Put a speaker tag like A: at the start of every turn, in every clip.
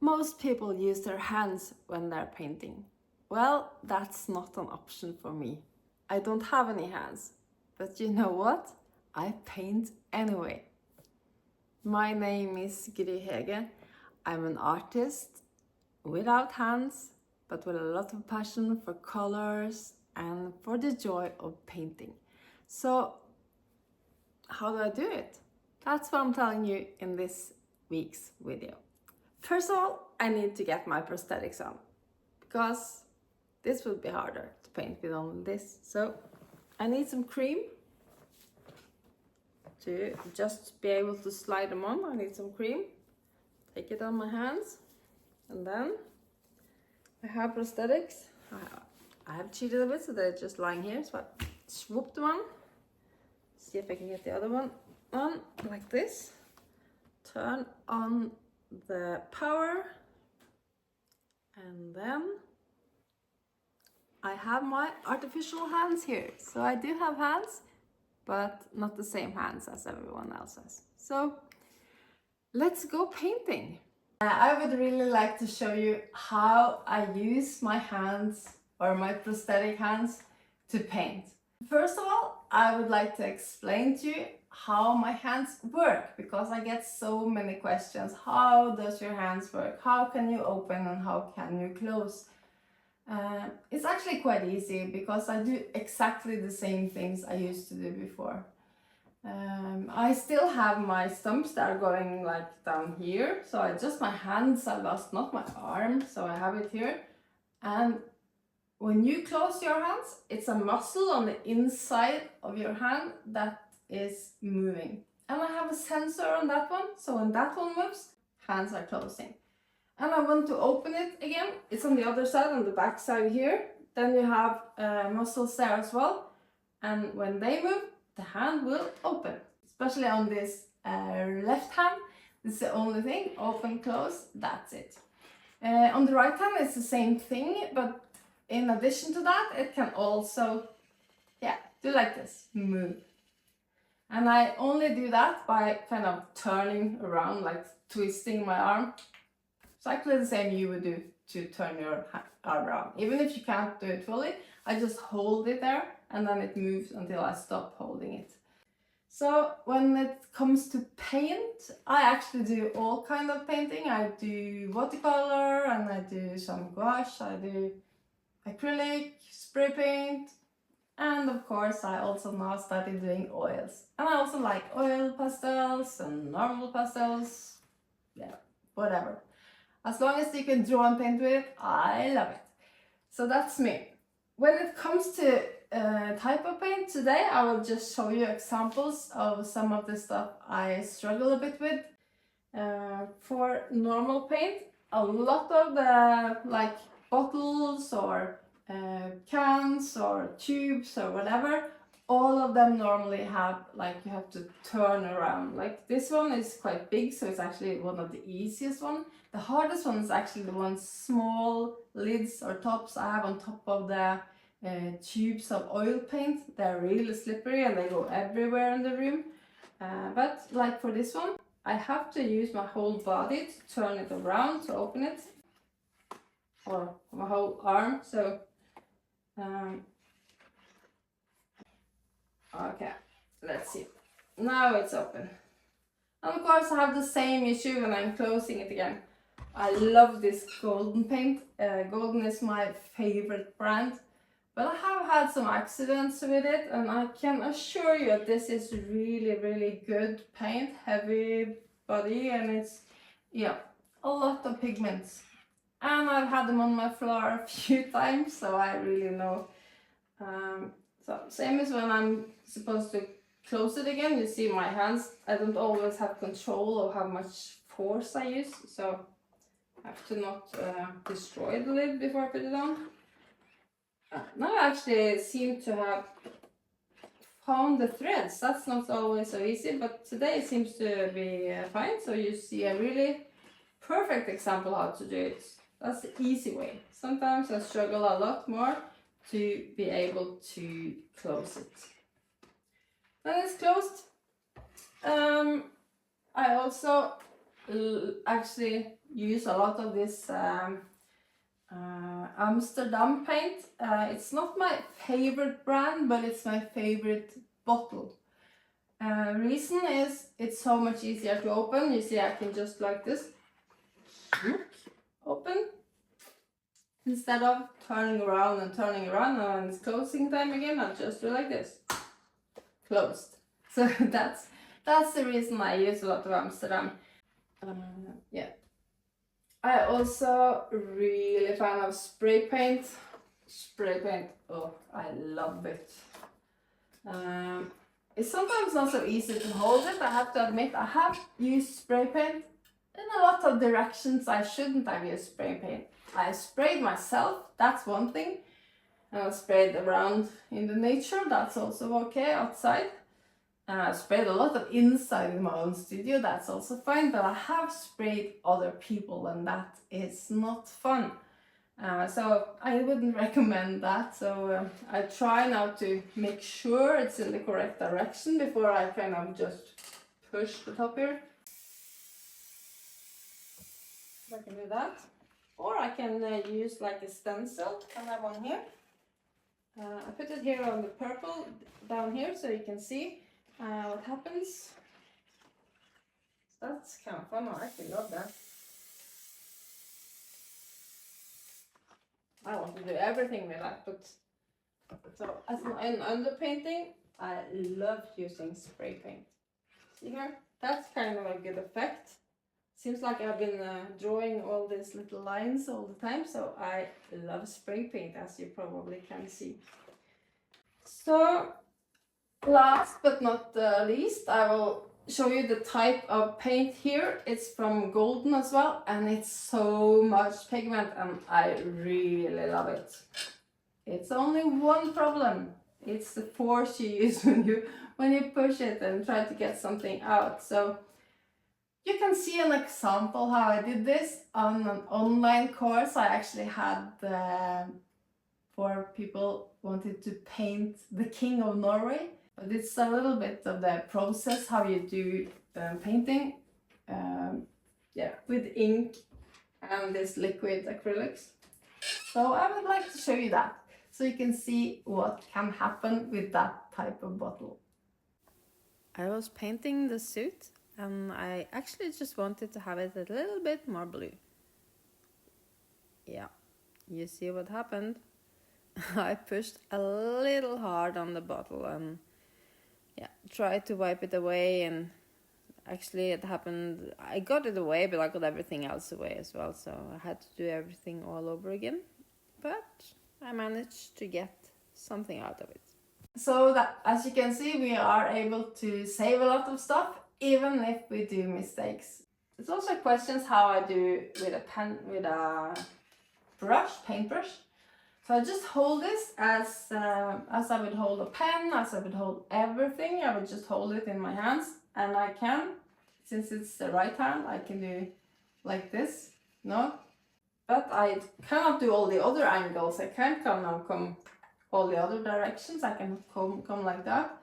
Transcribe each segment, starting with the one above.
A: Most people use their hands when they're painting. Well, that's not an option for me. I don't have any hands, but you know what? I paint anyway. My name is Gry Hege. I'm an artist without hands, but with a lot of passion for colors and for the joy of painting. So, how do I do it? That's what I'm telling you in this week's video. First of all, I need to get my prosthetics on because this would be harder to paint with only this. So I need some cream to just be able to slide them on. I need some cream. Take it on my hands, and then I have prosthetics. I have cheated a bit, so they're just lying here. So I swooped one. See if I can get the other one on like this. Turn on the power, and then I have my artificial hands here. So I do have hands, but not the same hands as everyone else has. So let's go painting. I would really like to show you how I use my hands or my prosthetic hands to paint. First of all, I would like to explain to you how my hands work, because I get so many questions. How does your hands work? How can you open and how can you close? It's actually quite easy because I do exactly the same things I used to do before. I still have my stumps that are going like down here, so I just my hands I lost, not my arm, so I have it here. And when you close your hands, it's a muscle on the inside of your hand that is moving. And I have a sensor on that one, so when that one moves, hands are closing. And I want to open it again. It's on the other side, on the back side here. Then you have muscles there as well. And when they move, the hand will open. Especially on this left hand, this is the only thing. Open, close, that's it. On the right hand, it's the same thing, but in addition to that, it can also, do like this, move. And I only do that by kind of turning around, like twisting my arm. Exactly the same you would do to turn your arm around. Even if you can't do it fully, I just hold it there and then it moves until I stop holding it. So when it comes to paint, I actually do all kind of painting. I do watercolor and I do some gouache, I do acrylic, spray paint, and of course I also now started doing oils. And I also like oil pastels and normal pastels, whatever. As long as you can draw and paint with it, I love it. So that's me. When it comes to type of paint, today I will just show you examples of some of the stuff I struggle a bit with. For normal paint, a lot of the like bottles or cans or tubes or whatever, all of them normally have like you have to turn around. Like this one is quite big, so it's actually one of the easiest one. The hardest one is actually the one small lids or tops I have on top of the tubes of oil paint. They're really slippery and they go everywhere in the room. But like for this one, I have to use my whole body to turn it around to open it, or my whole arm. So okay, let's see. Now it's open. And of course I have the same issue when I'm closing it again. I love this golden paint. Golden is my favorite brand. But I have had some accidents with it, and I can assure you that this is really, really good paint. Heavy body, and it's, a lot of pigments. And I've had them on my floor a few times, so I really know. So same as when I'm supposed to close it again. You see my hands, I don't always have control of how much force I use, so I have to not destroy the lid before I put it on. Now I actually seem to have found the threads. That's not always so easy, but today it seems to be fine. So you see a really perfect example how to do it. That's the easy way. Sometimes I struggle a lot more to be able to close it. When it's closed, I also actually use a lot of this Amsterdam paint. It's not my favorite brand, but it's my favorite bottle. Reason is it's so much easier to open. You see, I can just like this open instead of turning around and when it's closing time again, I'll just do like this, closed. So that's the reason I use a lot of Amsterdam. Yeah. I also really fan of spray paint. Spray paint, oh, I love it. It's sometimes not so easy to hold it, I have to admit. I have used spray paint in a lot of directions I shouldn't have used spray paint. I sprayed myself, that's one thing. And I sprayed around in the nature, that's also okay, outside. And I sprayed a lot of inside in my own studio, that's also fine. But I have sprayed other people and that is not fun. So I wouldn't recommend that. So I try now to make sure it's in the correct direction before I kind of just push the top here. I can do that. Or I can use like a stencil. I have one here. I put it here on the purple down here so you can see what happens. That's kind of fun. I actually love that. I want to do everything with that, but so as in underpainting, I love using spray paint. See here? That's kind of a good effect. Seems like I've been drawing all these little lines all the time, so I love spray paint, as you probably can see. So last but not least, I will show you the type of paint here. It's from Golden as well, and it's so much pigment and I really love it. It's only one problem. It's the force you use when you push it and try to get something out. So you can see an example how I did this on an online course I actually had for people wanted to paint the King of Norway. But it's a little bit of the process how you do painting, yeah, with ink and this liquid acrylics. So I would like to show you that so you can see what can happen with that type of bottle. I was painting the suit and I actually just wanted to have it a little bit more blue. Yeah, you see what happened? I pushed a little hard on the bottle and yeah, tried to wipe it away, and actually it happened, I got it away, but I got everything else away as well, so I had to do everything all over again, but I managed to get something out of it. So that, as you can see, we are able to save a lot of stuff, even if we do mistakes. There's also questions how I do with a pen, with a brush, paintbrush. So I just hold this as I would hold a pen, as I would hold everything. I would just hold it in my hands, and I can, since it's the right hand, I can do like this, no? But I cannot do all the other angles. I can't come all the other directions. I can come like that.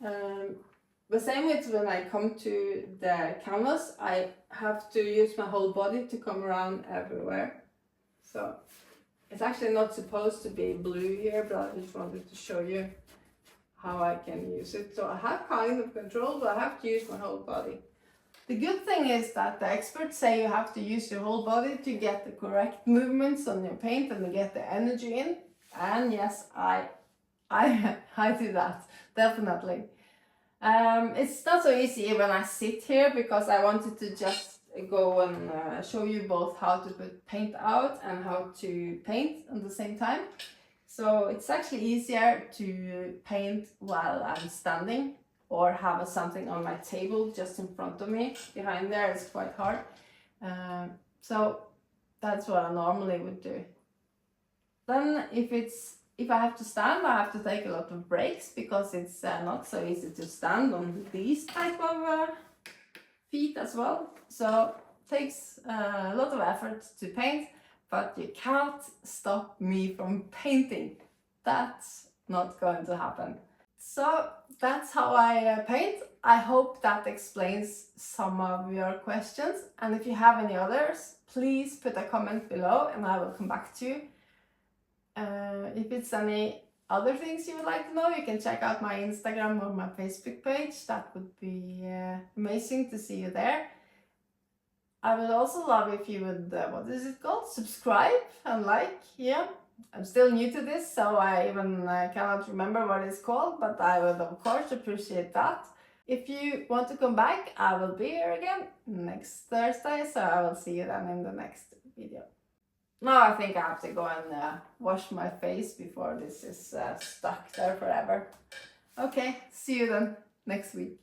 A: The same with when I come to the canvas, I have to use my whole body to come around everywhere. So it's actually not supposed to be blue here, but I just wanted to show you how I can use it. So I have kind of control, but I have to use my whole body. The good thing is that the experts say you have to use your whole body to get the correct movements on your paint and to get the energy in. And yes, I do that, definitely. It's not so easy when I sit here because I wanted to just go and show you both how to put paint out and how to paint at the same time. So it's actually easier to paint while I'm standing or have something on my table just in front of me. Behind there is quite hard. So that's what I normally would do. Then if I have to stand, I have to take a lot of breaks because it's not so easy to stand on these type of feet as well. So it takes a lot of effort to paint, but you cannot stop me from painting. That's not going to happen. So that's how I paint. I hope that explains some of your questions, and if you have any others, please put a comment below and I will come back to you. If it's any other things you would like to know, you can check out my Instagram or my Facebook page. That would be amazing to see you there. I would also love if you would, what is it called? Subscribe and like, yeah. I'm still new to this, so I even cannot remember what it's called, but I would of course appreciate that. If you want to come back, I will be here again next Thursday, so I will see you then in the next video. Now I think I have to go and wash my face before this is stuck there forever. Okay, see you then next week.